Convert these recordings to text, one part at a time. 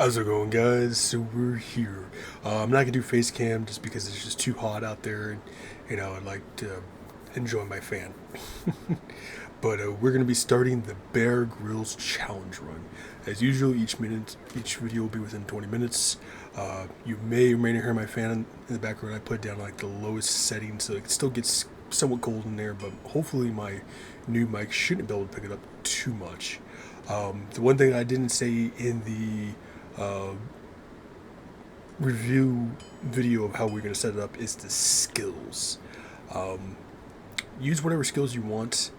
How's it going, guys? So we're here. I'm not gonna do face cam just because it's just too hot out there, and I'd like to enjoy my fan. But we're gonna be starting the Bear Grylls challenge run. As usual, each video will be within 20 minutes. You may or may not hear my fan in the background. I put it down like the lowest setting, so it still gets somewhat cold in there. But hopefully, my new mic shouldn't be able to pick it up too much. The one thing I didn't say in the review video of how we're going to set it up is the skills. Use whatever skills you want.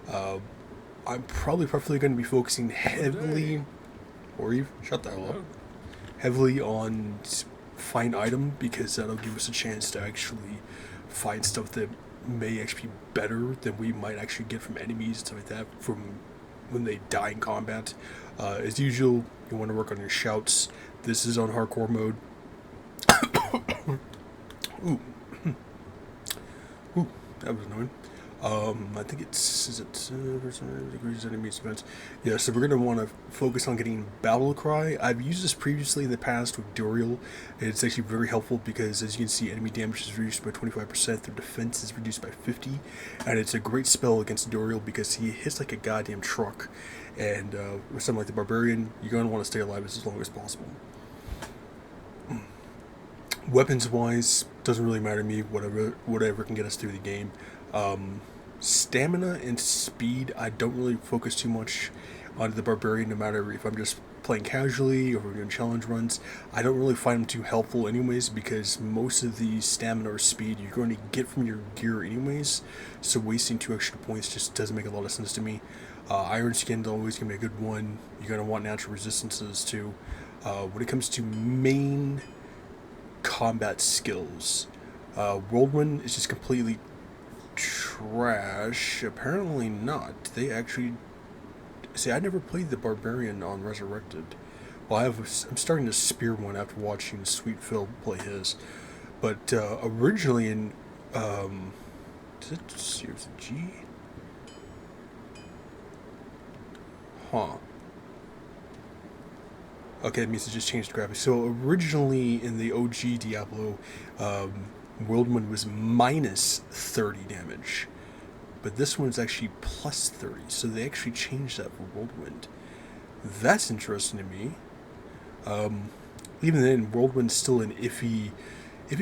I'm preferably going to be focusing heavily, or even shut the hell up, heavily on find item, because that'll give us a chance to actually find stuff that may actually be better than we might actually get from enemies and stuff like that from when they die in combat. As usual, you want to work on your shouts. This is on hardcore mode. Ooh. Ooh, that was annoying. I think is it degrees enemies events. Yeah, so we're going to want to focus on getting battle cry. I've used this previously in the past with Doriel. It's actually very helpful because, as you can see, enemy damage is reduced by 25%, their defense is reduced by 50%, and it's a great spell against Doriel because he hits like a goddamn truck. And with something like the Barbarian, you're going to want to stay alive as long as possible. Weapons wise, doesn't really matter to me. Whatever can get us through the game. Stamina and speed, I don't really focus too much on the Barbarian, no matter if I'm just playing casually or if we're doing challenge runs. I don't really find them too helpful anyways, because most of the stamina or speed you're going to get from your gear anyways, so wasting 2 extra points just doesn't make a lot of sense to me. Iron Skin is always going to be a good one. You're going to want natural resistances too. When it comes to main combat skills, Whirlwind is just completely trash. Apparently not. They actually see. I never played the Barbarian on Resurrected. Well, I'm starting to spear one after watching Sweet Phil play his. But originally in is it Sears G? Huh. Okay, it means it just changed the graphics. So originally in the OG Diablo, Whirlwind was minus 30 damage, but this one's actually plus 30, so they actually changed that for Whirlwind. That's interesting to me. Even then, Whirlwind's still an iffy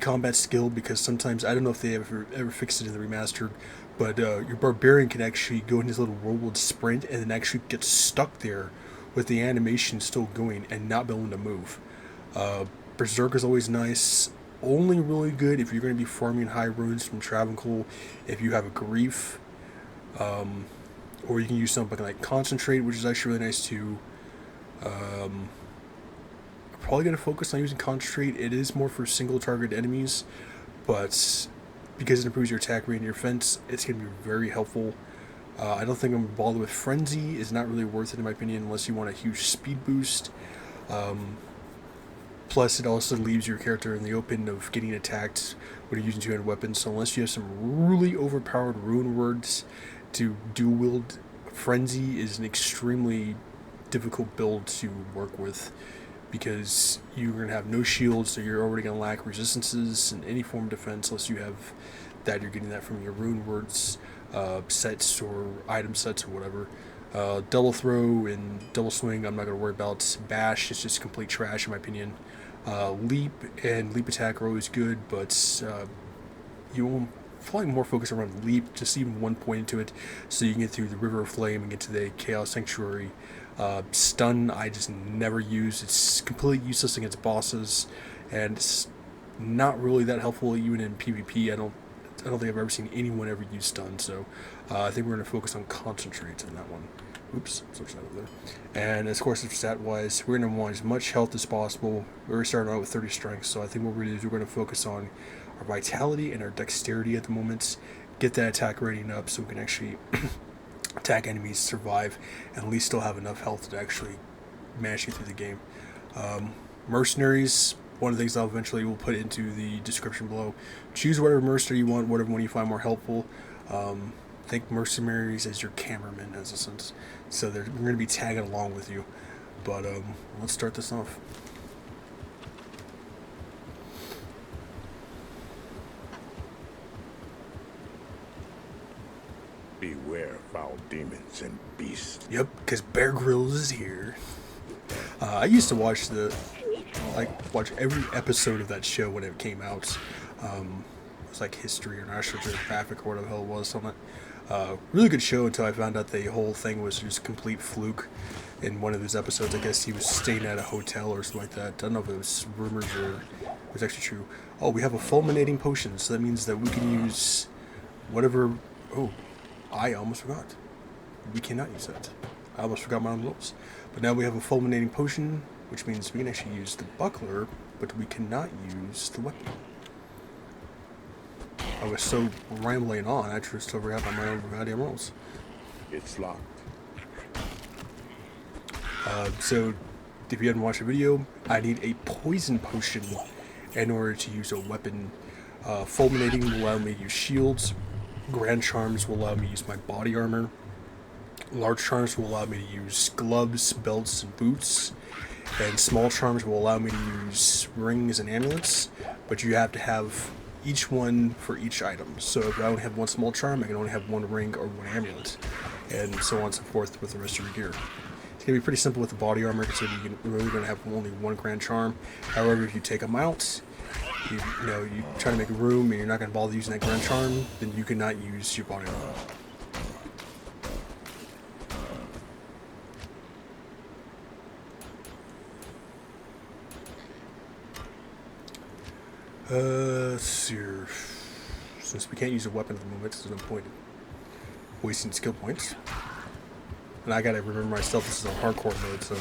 combat skill, because sometimes, I don't know if they ever fixed it in the remastered, but your Barbarian can actually go in his little Whirlwind sprint and then actually get stuck there with the animation still going and not be able to move. Berserk is always nice. Only really good if you're going to be farming high runes from Travancore, if you have a grief, or you can use something like Concentrate, which is actually really nice too. I'm probably going to focus on using Concentrate. It is more for single target enemies, but because it improves your attack rate and your defense, it's going to be very helpful. I don't think I'm going to bother with Frenzy. It's not really worth it in my opinion unless you want a huge speed boost. Plus, it also leaves your character in the open of getting attacked when you're using two-handed weapons. So unless you have some really overpowered rune words to dual wield, Frenzy is an extremely difficult build to work with, because you're going to have no shields, so you're already going to lack resistances and any form of defense unless you have that. You're getting that from your rune words sets or item sets or whatever. Double throw and double swing, I'm not going to worry about. Bash is just complete trash in my opinion. Leap and leap attack are always good, but you will probably more focus around leap, just even one point into it, so you can get through the River of Flame and get to the Chaos Sanctuary. Stun, I just never use. It's completely useless against bosses, and it's not really that helpful even in PvP. I don't think I've ever seen anyone ever use stun, so I think we're going to focus on concentrates on that one. Oops, switch that over there. And of course, stat-wise, we're going to want as much health as possible. We're starting out with 30 strength, so I think what we're going to do is we're going to focus on our vitality and our dexterity at the moment. Get that attack rating up so we can actually attack enemies, survive, and at least still have enough health to actually manage to get through the game. Mercenaries, one of the things I'll eventually will put into the description below. Choose whatever mercenary you want, whatever one you find more helpful. Think mercenaries as your cameraman, as a sense, so they're going to be tagging along with you. But let's start this off. Beware foul demons and beasts. Yep, because Bear Grylls is here. I used to watch watch every episode of that show when it came out. It was like History or National Geographic or whatever the hell it was on it. Really good show until I found out the whole thing was just a complete fluke. In one of those episodes, I guess he was staying at a hotel or something like that. I don't know if it was rumors or it was actually true. Oh, we have a fulminating potion, so that means that we can use whatever. Oh, I almost forgot. We cannot use that. I almost forgot my own rules. But now we have a fulminating potion, which means we can actually use the buckler, but we cannot use the weapon. I was so rambling on, I just forgot my own goddamn rules. It's locked. So, if you haven't watched the video, I need a poison potion in order to use a weapon. Fulminating will allow me to use shields. Grand Charms will allow me to use my body armor. Large Charms will allow me to use gloves, belts, and boots. And Small Charms will allow me to use rings and amulets. But you have to have each one for each item. So if I only have one Small Charm, I can only have one ring or one amulet. And so on and so forth with the rest of your gear. It's going to be pretty simple with the body armor, because you're really going to have only one Grand Charm. However, if you take them out, you try to make room and you're not going to bother using that Grand Charm, then you cannot use your body armor. Let's see here. Since we can't use a weapon at the moment, there's no point in wasting skill points. And I gotta remember myself, this is a hardcore mode, so.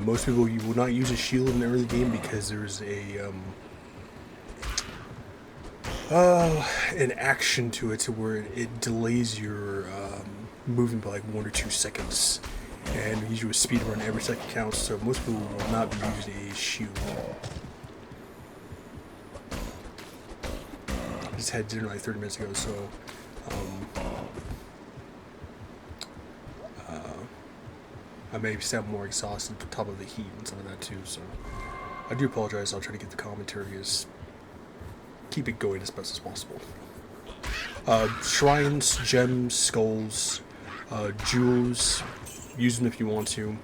Most people, you will not use a shield in the early game because there's an action to it where it delays your movement by like 1 or 2 seconds. And we usually a speed run, every second counts, so most people will not be using a shield. I just had dinner like 30 minutes ago, so I may sound more exhausted on top of the heat and some of that too, so I do apologize. I'll try to get the commentary keep it going as best as possible. Shrines, gems, skulls, jewels, use them if you want to.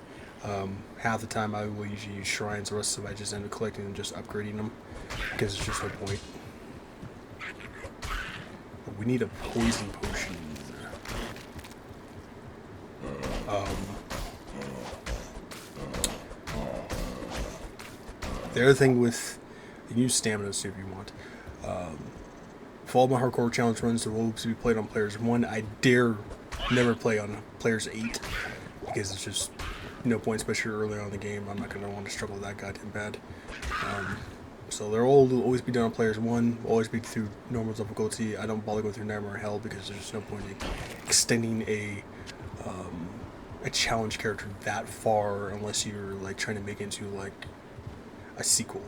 Half the time I will usually use shrines, the rest of it I just end up collecting and just upgrading them, because it's just no point. But we need a poison potion. The other thing with, you can use stamina too if you want. For all my hardcore challenge runs, the rules to be played on players 1. I dare never play on players 8 because it's just no point, especially early on in the game. I'm not going to want to struggle that goddamn bad. So they'll always be done on players 1, always be through normal difficulty. I don't bother going through Nightmare Hell because there's no point in extending a challenge character that far unless you're like trying to make it into like a sequel.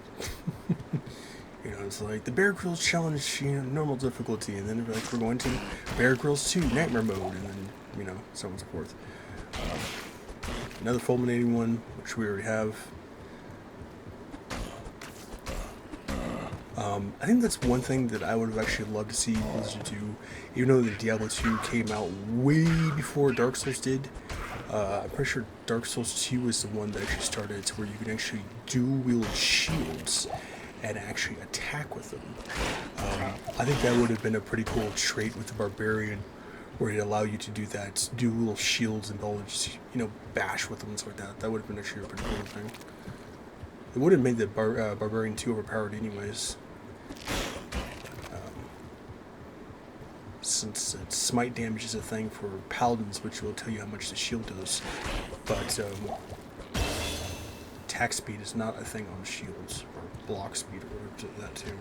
You know, it's like the Bear Grylls challenge, normal difficulty, and then like we're going to Bear Grylls 2 Nightmare mode, and then so on and so forth. Another fulminating one, which we already have. I think that's one thing that I would have actually loved to see Blizzard do, even though the Diablo 2 came out way before Dark Souls did. I'm pretty sure Dark Souls 2 was the one that actually started to where you can actually dual wield shields and actually attack with them. I think that would have been a pretty cool trait with the Barbarian, where it allowed you to do that, dual wield shields and be able to just, bash with them and stuff like that. That would have been actually a pretty cool thing. It would have made the Barbarian 2 overpowered anyways. Since smite damage is a thing for paladins, which will tell you how much the shield does, but attack speed is not a thing on shields, or block speed, or whatever that too.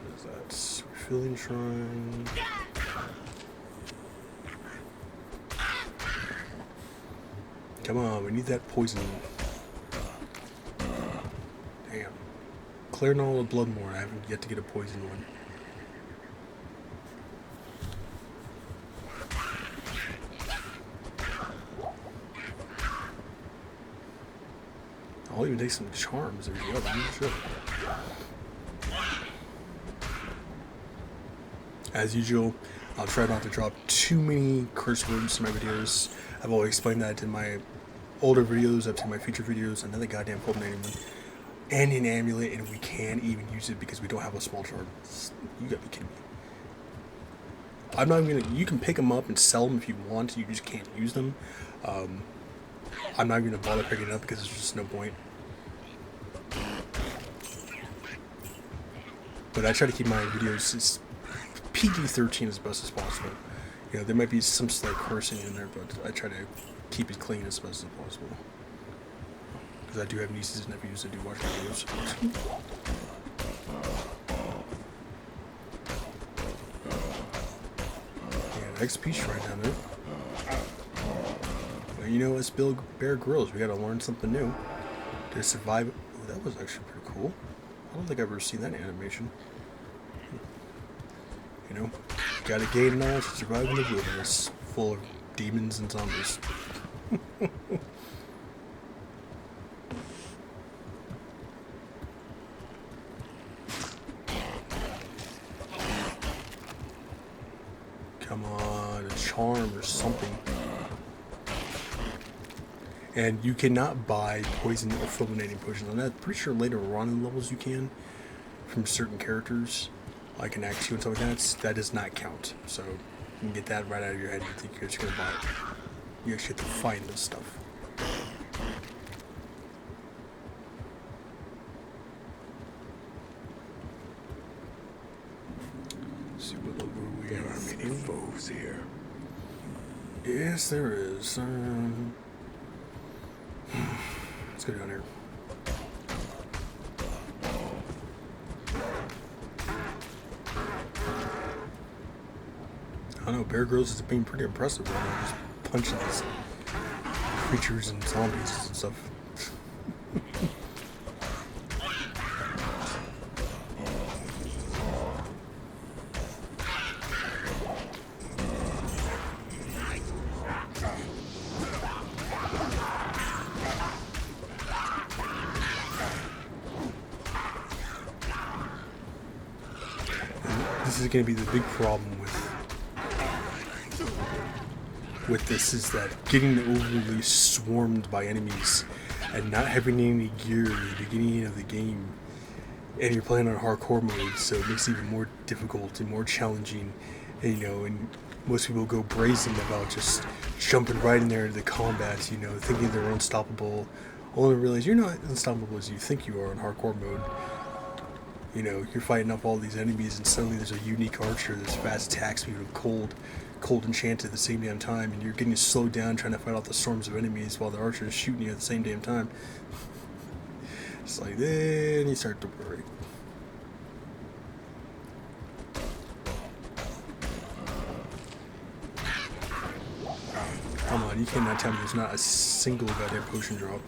What is that? Refilling shrine. Come on, we need that poison. Damn. Clearing all the blood more. I haven't yet to get a poison one. I'll even take some charms. There you go. Sure. As usual, I'll try not to drop too many curse words in my videos. I've always explained that in my older videos, up to my future videos, another goddamn fulminating one, and an amulet, and we can't even use it because we don't have a small charm. You gotta be kidding me. I'm not even gonna. You can pick them up and sell them if you want. You just can't use them. I'm not even gonna bother picking it up because there's just no point. But I try to keep my videos as PG-13 as best as possible. You know, there might be some slight cursing in there, but I try to keep it clean as best as possible. Because I do have nieces and nephews that do watch my videos. Yeah, XP shrine down there. Well, you know, let's build Bear Grylls. We gotta learn something new. To survive. Oh, that was actually pretty cool. I don't think I've ever seen that animation. You know, gotta gain knowledge to survive in the wilderness, full of demons and zombies. Come on, a charm or something. And you cannot buy poison or fulminating potions. I'm pretty sure later on in levels you can, from certain characters, like in Act 2 and stuff like that. That does not count. So you can get that right out of your head. You think you're just gonna buy it. You actually have to find this stuff. Let's see what level we There have. are many foes here. Yes, there is. Let's go down here. I don't know, Bear Grylls is being pretty impressive right now, just punching these creatures and zombies and stuff. This is going to be the big problem with this, is that getting overly swarmed by enemies and not having any gear in the beginning of the game, and you're playing on hardcore mode, so it makes it even more difficult and more challenging. And, you know, and most people go brazen about just jumping right in there into the combat, you know, thinking they're unstoppable, only to realize you're not unstoppable as you think you are in hardcore mode. You know, you're fighting up all these enemies, and suddenly there's a unique archer that's fast attack speed with cold enchanted at the same damn time, and you're getting slowed down trying to fight off the storms of enemies while the archer is shooting you at the same damn time. It's like, then you start to worry. Come on, you cannot tell me there's not a single goddamn potion drop.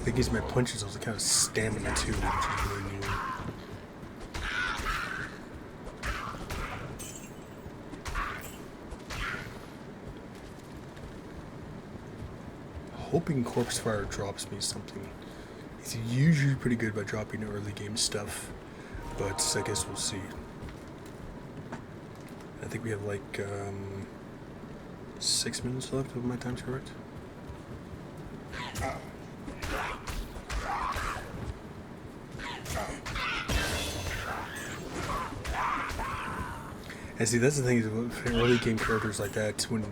It gives my punches also kind of stamina too, which is really annoying. Hoping Corpse Fire drops me something. He's usually pretty good by dropping early game stuff, but I guess we'll see. I think we have like 6 minutes left, if my time's correct. And see, that's the thing is with early game characters like that, when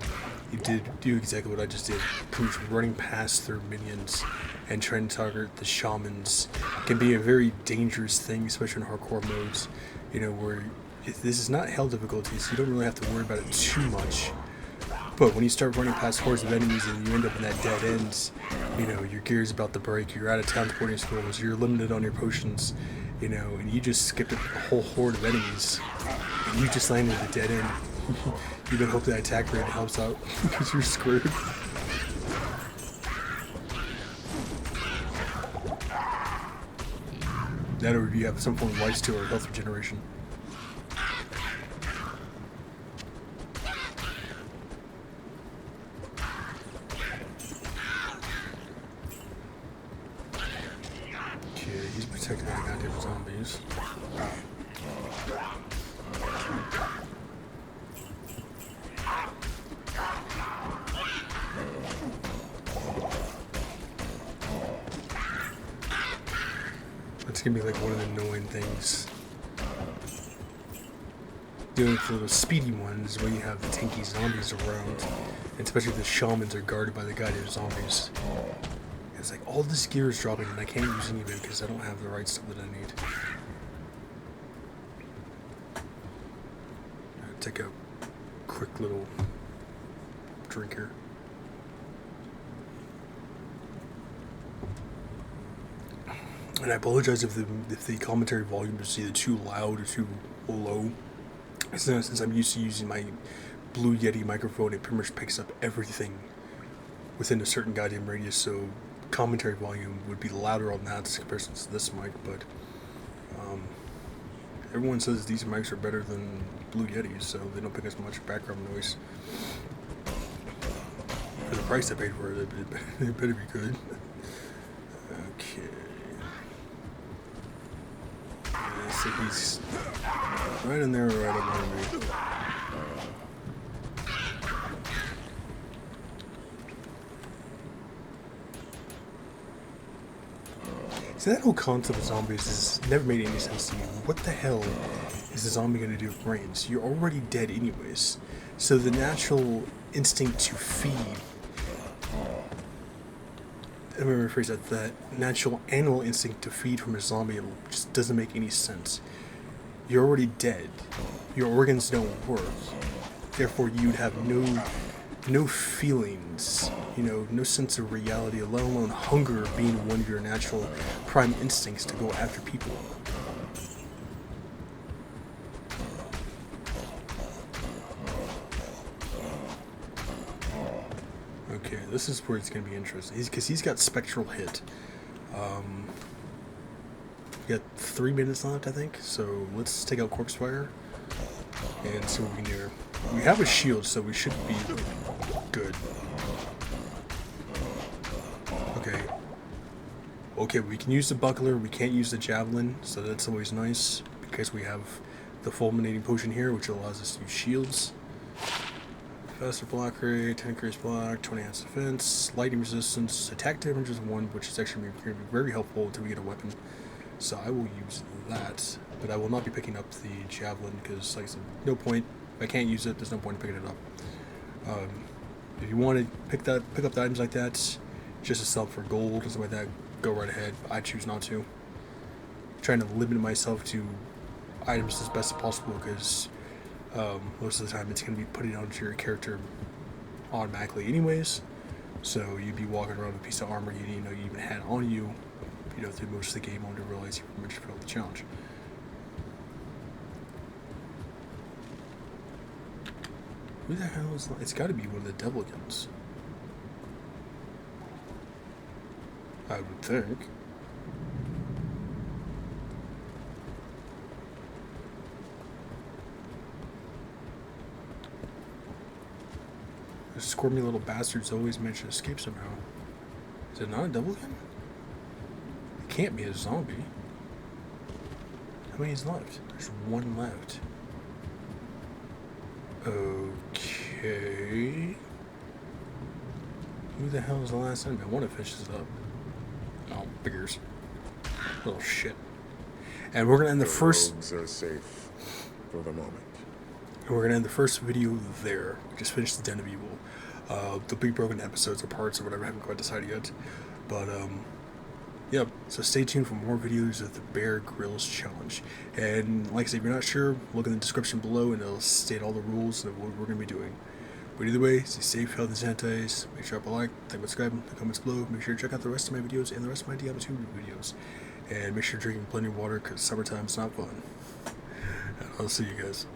you do exactly what I just did, pretty much running past their minions and trying to target the shamans, can be a very dangerous thing, especially in hardcore modes, you know, where this is not hell difficulty, so you don't really have to worry about it too much. But when you start running past hordes of enemies and you end up in that dead end, you know, your gear's about to break, you're out of town to boarding schools, you're limited on your potions, you know, and you just skipped a whole horde of enemies, and you just landed at a dead end. You better hope that attack rate helps out, because you're screwed. That, or you have some form of lifesteal or health regeneration. gonna be like one of the annoying things. Doing for those speedy ones where you have the tanky zombies around, and especially the shamans are guarded by the goddamn zombies. It's like all this gear is dropping and I can't use any of it because I don't have the right stuff that I need. Take a quick little drink here. And I apologize if the commentary volume is either too loud or too low. Since I'm used to using my Blue Yeti microphone, it pretty much picks up everything within a certain goddamn radius, so commentary volume would be louder on that in comparison to this mic, but everyone says these mics are better than Blue Yetis, so they don't pick as much background noise. For the price I paid for it, it better be good. Okay. Yeah, so he's right in there, right under me. So that whole concept of zombies has never made any sense to me. What the hell is a zombie going to do with brains? You're already dead anyways. So the natural instinct to feed... Let me rephrase that. The natural animal instinct to feed from a zombie just doesn't make any sense. You're already dead. Your organs don't work. Therefore, you'd have no feelings, no sense of reality, let alone hunger being one of your natural prime instincts to go after people. Okay, this is where it's going to be interesting, because he's got spectral hit. We got 3 minutes left, I think, so let's take out Corpse Fire and see what we can do. We have a shield, so we should be good. Okay, we can use the buckler, we can't use the javelin, so that's always nice, because we have the fulminating potion here, which allows us to use shields. Faster block rate, 10 increased block, 20 enhanced defense, lightning resistance, attack damage is 1, which is actually going to be very helpful until we get a weapon. So I will use that, but I will not be picking up the javelin, because like I said, no point. If I can't use it, there's no point in picking it up. If you want to pick up the items like that, just to sell for gold and stuff like that, go right ahead. I choose not to. I'm trying to limit myself to items as best as possible, because most of the time it's going to be putting onto your character automatically anyways. So you'd be walking around with a piece of armor you didn't know you even had on you, through most of the game, only to realize you pretty much failed the challenge. Who the hell is that? It's got to be one of the Devligans. I would think. The squirmy little bastards always manage to escape somehow. Is it not a Devligan? It can't be a zombie. How many is left? There's one left. Okay. Who the hell is the last enemy? I want to finish this up. Oh, figures. Little shit. And we're gonna end the first. Rogues are safe for the moment. And we're gonna end the first video there. We just finished the Den of Evil. The big broken episodes or parts or whatever. I haven't quite decided yet. But yep. So stay tuned for more videos of the Bear Grylls challenge. And like I said, if you're not sure, look in the description below and it'll state all the rules of what we're gonna be doing. But either way, stay safe, healthy, sanitize. Make sure to like, subscribe, the comments below. Make sure to check out the rest of my videos and the rest of my Diablo 2 videos. And make sure to drink plenty of water, because summertime's not fun. And I'll see you guys.